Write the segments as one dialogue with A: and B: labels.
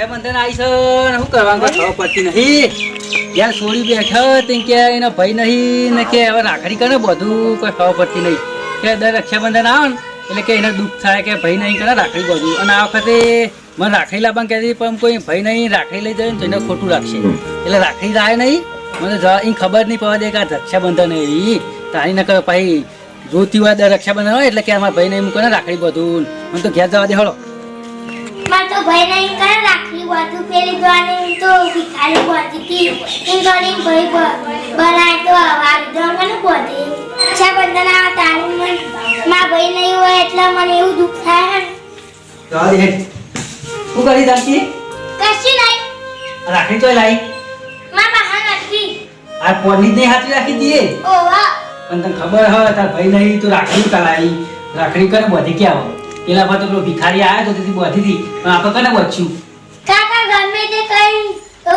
A: રક્ષાબંધન આવી છે ને શું કરવાનું ખબર પડતી નહીં. યાર છોડી બેઠો તે કે એનો ભાઈ નહીં ને કે હવે રાખડી કરે બધું કોઈ ખબર પડતી નહીં. કે દર રક્ષાબંધન આવે ને એટલે કે એને દુઃખ થાય કે ભાઈ નહીં કરે રાખડી બધું. અને આ વખતે મને રાખડી લાવવાનું કહેતી પણ કોઈ ભાઈ નહીં રાખડી લઈ જાય ને તો એને ખોટું રાખશે. એટલે રાખડી લાવે નહીં મને એ ખબર નહીં પડવા દે કે આ રક્ષાબંધન એવી તારી ન કરે ભાઈ જોતી હોય દર રક્ષાબંધન હોય એટલે કે અમારા ભાઈ નહીં મૂકે ને રાખડી બધું મને તો ઘેર જવા દે હળો.
B: મારે તો ભાઈ નહીં કરે રાખડી બધું પેલી જોવાની તો ભિખારી પહોંચી હતી ભાઈ બનાય તો વારદ્રમને પહોંચી રક્ષાબંધન આ તારીખ માં ભાઈ નહીં હોય એટલે મને એવું દુઃખ થાય ને.
A: જવા દે શું કરી દાંતી
B: કશું નહીં
A: રાખડી તો લાવી
B: માં બહાર નથી
A: આ પોરની જ નહીં હાથવી રાખી દઈએ
B: ઓવા
A: પણ તને ખબર હોય તાર ભાઈ નહીં તું રાખડી કલાવી રાખડી કરે બધી ક્યાં હોય પેલા પર તો પેલો ભિખારી આવ્યો તો તેથી બધી હતી પણ આપણે કને બચ્યું
B: કાકા ગમે તે કઈ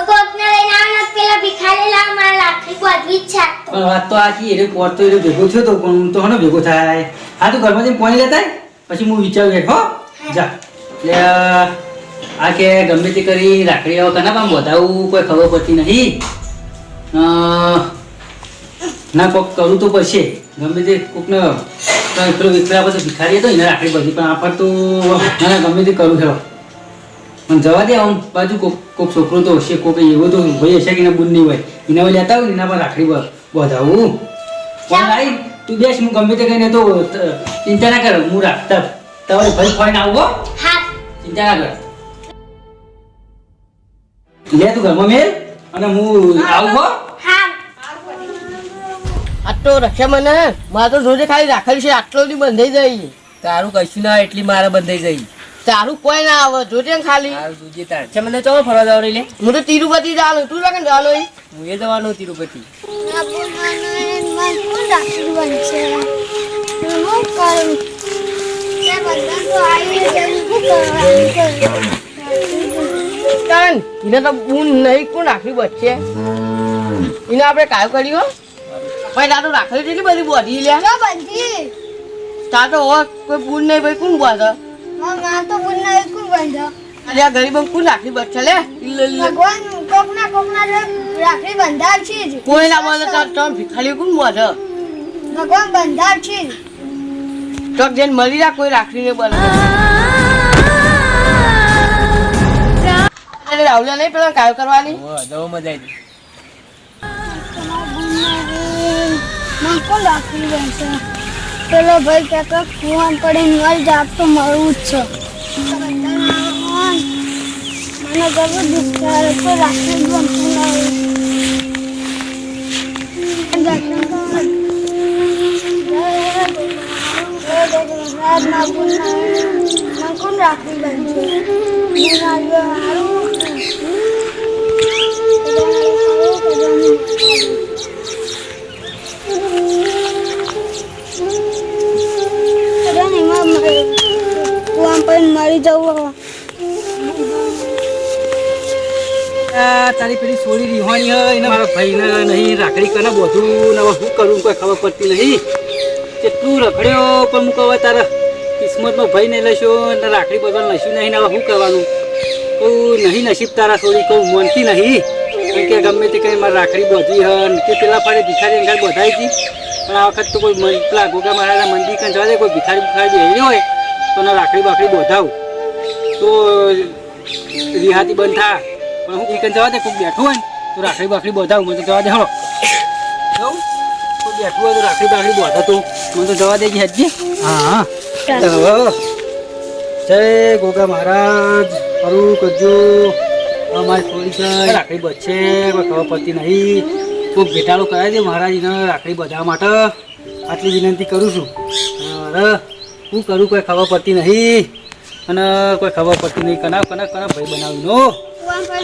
B: કોકને લઈને આવે ને પેલા ભિખારી લાવ મારે રાખડી બધવી જ છે
A: પણ વાત તો આખી એને પોર તો એને ભેગો થયો તો પણ હું તો હનો ભેગો થાય હા તું ઘરમાં જઈને પાણી લેતા પછી હું વિચારું એક હો જા એટલે આ કે ગમે તે કરી રાખડી હવે કના કામ બતાવું કોઈ ખબર પડતી નહીં ના કોક કરું તો પડશે ગમે તે કોકને પેલો વિકરા બધો ભિખારી હતો એને રાખડી બધી પણ આપણ તો ના ગમે તે કરું છે પણ જવા દે આમ બાજુ કોક છોકરો તો હશે કોક એવો તો ભાઈ હશે કે એના બુન નહીં હોય એના હોય લેતા હોય એના પર રાખડી બધાવું પણ લાઈ તું બેસ હું ગમે તે કહીને તો ચિંતા ના કર હું રાખતા તમારે ભાઈ ફોઈને આવું
B: હા
A: ચિંતા ના કર લે તું ઘરમાં મેલ અને હું આવું હો
B: હા
C: આટલો રક્ષાબંધન મારે તો જોજે ખાલી રાખેલી છે આટલો દી બંધાઈ જાય
D: તારું કશું ના એટલી મારે બંધાઈ જાય
C: તારું કોઈ ના આવે જોજે ને ખાલી
D: તારું દૂજે તાર છે મને ચો ફરવા જવાનું લે
C: હું તો તિરુપતિ જવાનું તું લાગે જવાનું
D: હું એ જવાનું તિરુપતિ
C: કારણ એને તો બૂન નહીં કોણ રાખવી બચશે એને આપણે કાયો કર્યો ભાઈ તારું રાખેલી કેટલી બધી બોધી લે તાર તો હોય કોઈ બૂન નહીં ભાઈ કોણ બોધ અરે આ ગરીબ કોણ રાખવી બચશે લે કોઈ ના બોલે તાર તમે ભિખારી કોણ બોધ તો જેને મળી રહ્યા કોઈ રાખડી નહીં બોલે રાहुल नहीं पेला काय करवानी
D: દવો મજા આવી
B: મને કોણ રાખડી બનશે પેલો ભાઈ કાકા કુવાન પડી નલ જાપ તો મળવું જ છે મને ગમે દુઃખ થાય કોઈ રાખડી બનતું ના કોણ રાખડી બનશે મરી જવું
A: તારી પેલી છોડી રીહાણી હોય એને મારા ભાઈને નહીં રાખડી કરે બધું ને હવે શું કરું કોઈ ખબર પડતી નહીં કેટલું રખડ્યો પણ હું કહું તારા કિસ્મતમાં ભાઈ નહીં લઈશો ને રાખડી બધું લઈશું નહીં ને હવે શું કરવાનું કહું નહીં નસીબ તારા છોડી કહું માનતી નહીં કારણ કે ગમે તે કંઈ મારે રાખડી બધી હન કે પેલા પાડે ભિખારી અંગાર બધાઈ હતી પણ આ વખત તો કોઈ પેલા ગોગા મહારાજના મંદિર કાં જવા દે કોઈ ભિખારી બેહી હોય તો ને રાખડી બાકડી બધાવું તો રિહાતી બંધ થા પણ હું એકન જવા દે કોઈ બેઠું હોય ને તો રાખડી બાકડી બધાવું મને તો જવા દે હળો જવું કોઈ બેઠું હોય તો રાખડી બાકડી બધા તો મને તો જવા દે કે હજી હા જય ગોગા મહારાજ કરું કરજો અમારી થોડી છે રાખડી બચશે કોઈ ખબર પડતી નહીં કોઈ ભેટાળો કરાવી દે મહારાજને રાખડી બધા માટે આટલી વિનંતી કરું છું અરે શું કરું કોઈ ખબર પડતી નહીં અને કોઈ ખબર પડતી નહીં કના ભાઈ બનાવી નો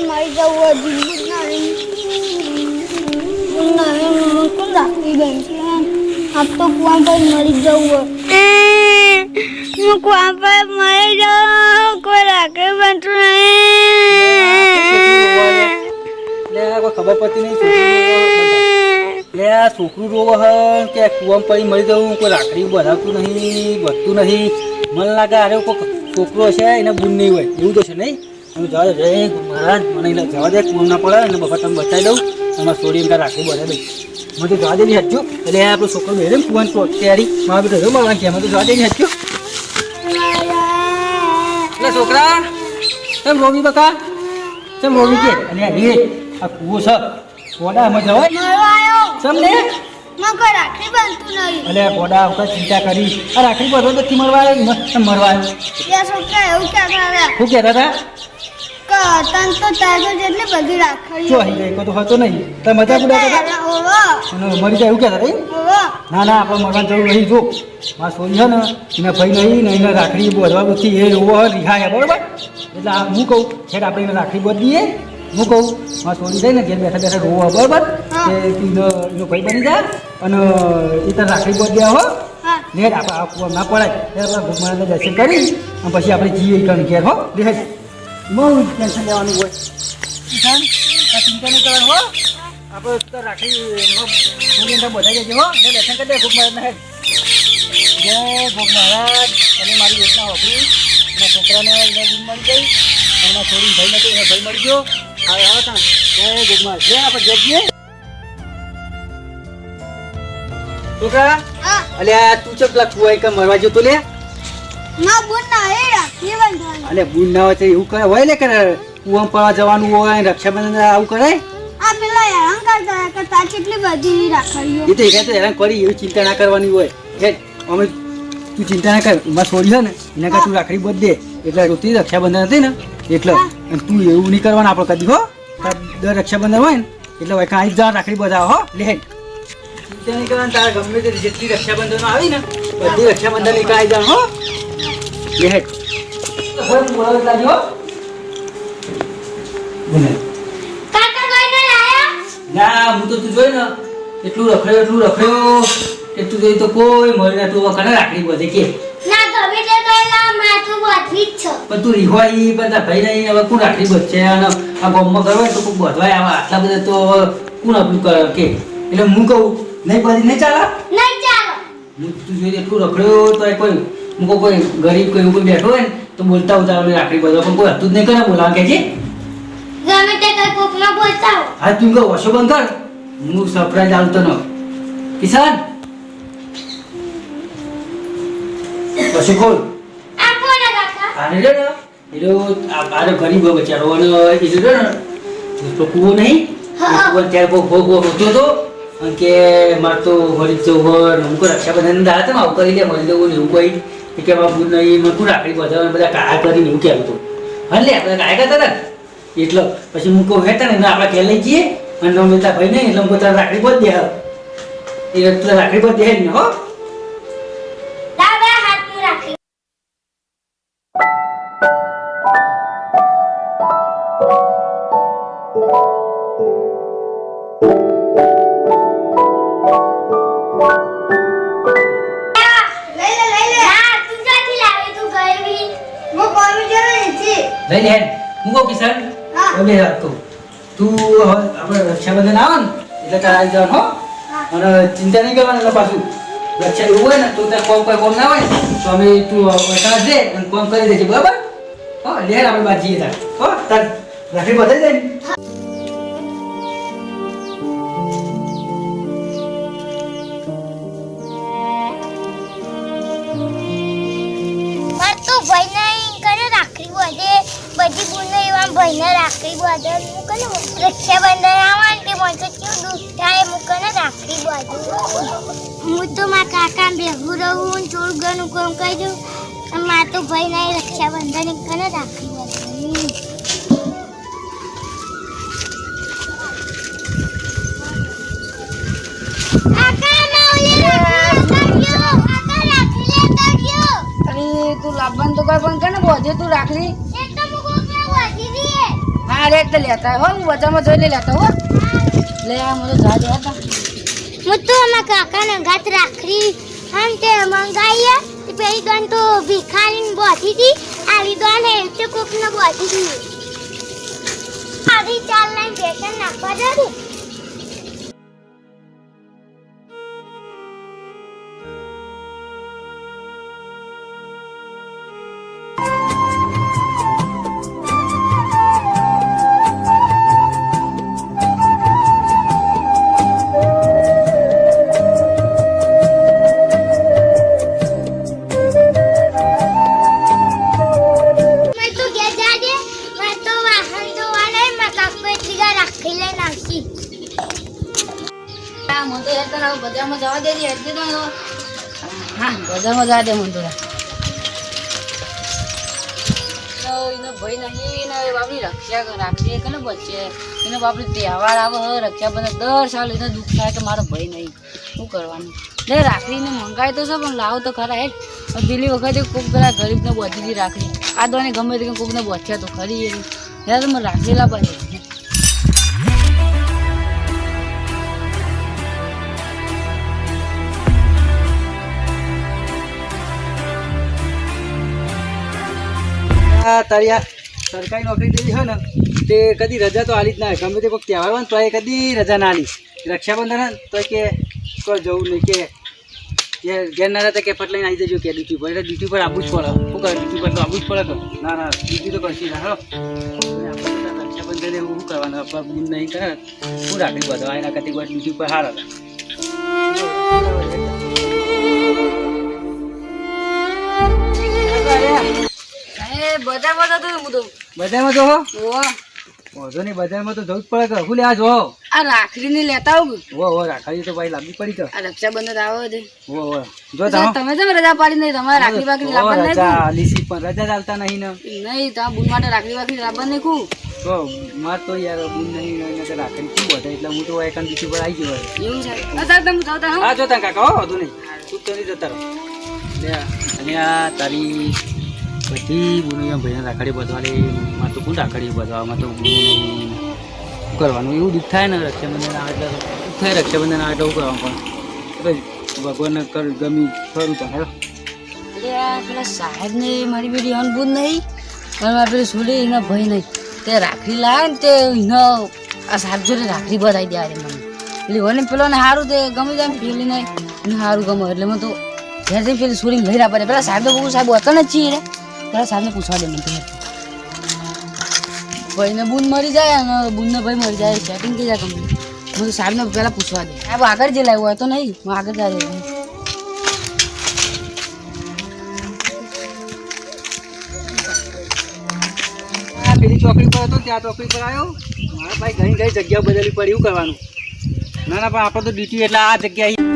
B: મરી જવું કોણ રાખડી બનશે આપ તો કુવા પર મરી જવું હું કુવા પર મરી જાઉં કોઈ રાખડી બનતું
A: નહીં કોઈ ખબર પડતી નહીં છોકરું રોવો હ કે કુવામાં પડી મરી જવું કોઈ રાખડી બનાવતું નહીં બધતું નહીં મને લાગે અરે કોઈ છોકરો છે એને બૂન નહીં હોય એવું તો છે નહીં હું જવા દે મહારાજ મને એટલે જવા દે કોમ ના પડે એટલે બપા તમે બચાવી દઉં તમારે છોડી એમ રાખડી બોલે દઈ મને તો જવા દે નહીં હજુ એટલે આપણું છોકરો બેરે કુવાન તો તૈયારી મારા બેટા મારા કે તો જવા દે નહીં હજુ એટલે છોકરા કેમ રોવી બકા કેમ રોવી કે અને આ કુવો છે કોડા માં જવાય સમ ને
B: રાખડી બનતું નહીં
A: અલે કોડા વખત ચિંતા કરી આ રાખડી બધો નથી મરવા આવ્યો મસ્ત મરવા આવ્યો
B: છોકરા એવું કહેતા
A: શું કહેતા હતા
B: તન તો તાજો જેટલી બધી રાખડી
A: જો અહીં ગઈ તો હતો નહીં તો મજા ઉડાતા હતા અને મરી જાય એવું કહેતા નહીં ના ના આપણે મરવાની જરૂર નહીં જો મારા સોરી છે ને એના ભાઈ નહીં ને એને રાખડી બોધવા બધી એ એવો રિહાય બરાબર એટલે આ હું કહું છે આપણે એને રાખડી બોધ દઈએ હું કહું મારા સોરી જાય ને ઘેર બેઠા બેઠા રોવા બરાબર કે એનો ભાઈ બની જાય અને એ તાર રાખડી બોધ દે હો ને આપણે આ કુવા ના પડાય એટલે આપણે ભગવાનને દર્શન કરી અને પછી આપણે જઈએ કણ ઘેર હો દેહ બહુ ટેન્શન લેવાનું હોય કિસાન ચિંતા નહીં કરવાનું હો આપણે તો રાખડી સૂર્યને બધાઈ દેજો હો ને દર્શન કરી દે ભોગ મહારાજ જય ભોગ મહારાજ તમે મારી યોજના વાપરી એના છોકરાને એને ગુણ મળી ગઈ એના છોડીને ભાઈ નથી એના ભાઈ મળી ગયો હવે હવે ત્યાં જય ભોગ મહારાજ લે આપણે ઘેર જઈએ છોકરા અલ્યા તું ચપ પેલા કુવાઈ કે મરવા જતો લે
B: ના બોલ ના એ રાખડી બંધવાનું
A: અલે બુન ના હોય તો એવું કરે હોય ને કે કુવામાં પડવા જવાનું હોય રક્ષાબંધન આવું કરાય
B: આ પેલા હેરાન કરતા કે તા કેટલી બધી રાખડીઓ
A: એ તો એકાય તો હેરાન કરી એવી ચિંતા ના કરવાની હોય હે અમે તું ચિંતા ના કર એમાં છોડી છે ને એના કાં તું રાખડી બધ દે એટલે રોતી રક્ષાબંધન હતી ને એટલે અને તું એવું નહીં કરવાનું આપણે કદી હો દર રક્ષાબંધન હોય ને એટલે હોય કાંઈ જા રાખડી બધાવો હો લે ચિંતા નહીં કરવાની તારે ગમે તે જેટલી રક્ષાબંધનો આવી ને બધી રક્ષાબંધન ની કાંઈ જાણ હો લે લાગ્યો
B: કાકા કોઈને લાયા
A: ના હું તો તું જોઈ ને એટલું રખડ્યો એટલું જોઈ તો કોઈ મળી ના તું કને રાખડી બધે કે
B: ના ગમે તે કઈલા માથું બધવી જ છે
A: પણ તું રીહવાઈ પણ તાર ભાઈ નહીં હવે કોણ રાખડી બધશે અને આ ગામમાં કરવા તો કોઈ બધવાય આવા આટલા બધા તો હવે કોણ આપણું કરે કે એટલે હું કહું નહીં બધી નહીં ચાલે
B: નહીં ચાલો
A: હું તું જોઈ એટલું રખડ્યો તો કોઈ હું કહું કોઈ ગરીબ કોઈ કોઈ બેઠો હોય ને તો બોલતા ઉતારો રાખડી બધો પણ કોઈ હતું જ નહીં કરે બોલાવા કે છે
B: ગમે તે કઈ કોક ન બોલતા હો
A: હા તું કહો વશો બંધ કર હું સરપ્રાઈઝ આવતો ન કિસાન પછી ખોલ
B: આ કોના કાકા
A: આને રે ને એનો આ ગરીબ બચારો અને એ રે ને તો કુવો નહીં કુવો ત્યારે ભોગ હોતો હતો અને કે મારે તો વળી જવું હું કોઈ રક્ષાબંધન દા હતા આવું કરી લે મળી જવું ને એવું કોઈ કે બાબુ નહીં મને કોઈ રાખડી બધા કાયા કરીને એવું કહેવું હતું હા લે આપણે કાયા કરતા હતા એટલે પછી હું કહું હેઠા ને આપણે ઘેર લઈ જઈએ અને રમેતા ભાઈ નહીં એટલે હું તારા રાખડી બધ દે એ તારા રાખડી બધ દે ને હો
B: દાદા હાથનું રાખી
A: લઈ લે હું કહું કિશન હવે રાખતો તું આપણે રક્ષાબંધન આવે ને એટલે તારે આવી જવાનું હો અને ચિંતા નહીં કરવાની એટલે પાછું રક્ષા એવું હોય ને તો તારે કોઈ કોમ ના હોય ને તો અમે તું વટાણ દે અને કોમ કરી દેજે બરાબર હો લે આપણે બાદ જઈએ તાર હો તાર રાખડી બધાઈ જાય ને
B: બધી બુને એવા ભાઈને રાખડી બાંધે મૂકને રક્ષાબંધન આવવાનું તે મને તો કેવું દુઃખ થાય મૂકને રાખડી બાંધું હું તો મારા કાકા ભેગું રહું થોડું ઘણું કામ કરી દઉં અને મારા તો ભાઈ નહીં રક્ષાબંધન કને રાખડી બાંધવાની
C: તું લાવવાનું તો કઈ પણ કરે બોધે તું રાખડી હા રે તો લેતા હો હું બજારમાં જોઈને લેતા હો લે આ મને જા દે હતા
B: હું તો અમારા કાકાના ગાત રાખડી આમ તે મંગાઈએ તે પેલી ગન તો ભિખારીને બોધી હતી આવી દોને તે કોકને બોધી હતી આવી ચાલ લાઈન બેસન નાખવા દે
C: હા બજારમાં જા દે મને તો એનો ભાઈ નહીં ને બાપડી રક્ષા રાખીએ કે ને બચે એને બાપડી તહેવાર આવે રક્ષાબંધન દર સાલ એને દુઃખ થાય કે મારો ભાઈ નહીં શું કરવાનું લે રાખડીને મંગાવી તો છે પણ લાવો તો ખરા હે પેલી વખતે કોઈક પેલા ગરીબને બચી હતી રાખડી આ દોને ગમે તે કોઈકને બચ્યા તો ખરી એની યાર તો મને રાખડી લાવવાની
A: તારી આ સરકારી નોકરી જેવી હોય ને તે કદી રજા તો આલી જ ના હોય. ગમે તે કોઈક તહેવાર હોય ને તો એ કદી રજા ના આલી. રક્ષાબંધન હોય ને તો કે કોઈ જવું નહીં કે ઘેર ના રહેતા કે ફટ લઈને આવી જજો કે ડ્યુટી પર એટલે ડ્યુટી પર આવવું જ પડે. શું કરે ડ્યુટી પર તો આવવું જ પડે તો ના ના ડ્યુટી તો કરશી ના હો રક્ષાબંધન એવું શું કરવાનું આપણે બૂન નહીં કરે શું રાખડી બધવા એના કરતી કોઈ ડ્યુટી પર હાર હતા.
C: બજારમાં જતો હું તો
A: બજારમાં જો હો
C: ઓહો
A: વાંધો નહીં બજારમાં તો જવું જ પડે કે શું લેવા જો
C: આ રાખડીને લેતા આવું
A: હો રાખડી તો ભાઈ લાંબી પડી તો
C: આ રક્ષાબંધન આવે છે
A: હો જો તા
C: તમે તો રજા પાડી નહીં તમારે રાખડી બાકડી લાવવા
A: રજા લીસી પણ રજા ચાલતા નહીં ને
C: નહીં તમે બુન માટે રાખડી બાકડી લાવવા નહીં ખું
A: તો માર તો યાર બુન નહીં ને રાખડી શું બધા એટલે હું તો એક દીધી પર આવી ગયો
C: એવું છે અત્યારે તમે જાવતા હો
A: હા જોતા કાકા હો વધુ નહીં તું તો નહીં જતા રહો લે અને આ તારી બધી બુનિયા ભાઈને રાખડી બધવાની માં તો કોણ રાખડી બધવામાં તો બુન નહીં શું કરવાનું એવું દુઃખ થાય ને રક્ષાબંધન આવે એટલે દુઃખ થાય રક્ષાબંધન આવે એટલે શું કરવાનું પણ ભગવાનને કર ગમી ખરું તો હેલો
C: પેલા સાહેબ ને મારી બેટી અનબુદ નહીં અને મારે પેલી સુલી એના ભાઈ નહીં તે રાખડી લાવે ને તે એનો આ સાહેબ જોડે રાખડી બધાઈ દે આજે મને પેલી હોય ને પેલો ને સારું તે ગમે જાય પેલી નહીં એને સારું ગમે એટલે મને તો ઘેર જઈને પેલી સુરી લઈ રહ્યા પડે પેલા સાહેબ તો બહુ સાહેબ હતા ને છીએ રે પેલા સાહેબને પૂછવા દે મને ભાઈને બૂન મરી જાય અને બૂનને ભાઈ મરી જાય સેટિંગ થઈ જાય કંપની મને સાહેબને પહેલાં પૂછવા દે સાહેબ આગળ જે લાવ્યો હોય તો નહીં હું આગળ જાય
A: પેલી ચોકડી પર હતો ત્યાં ચોકડી પર આવ્યો મારા ભાઈ ઘણી ઘણી જગ્યાઓ બદલવી પડી એવું કરવાનું ના ના પણ આપણે તો ડ્યુટી એટલે આ જગ્યાએ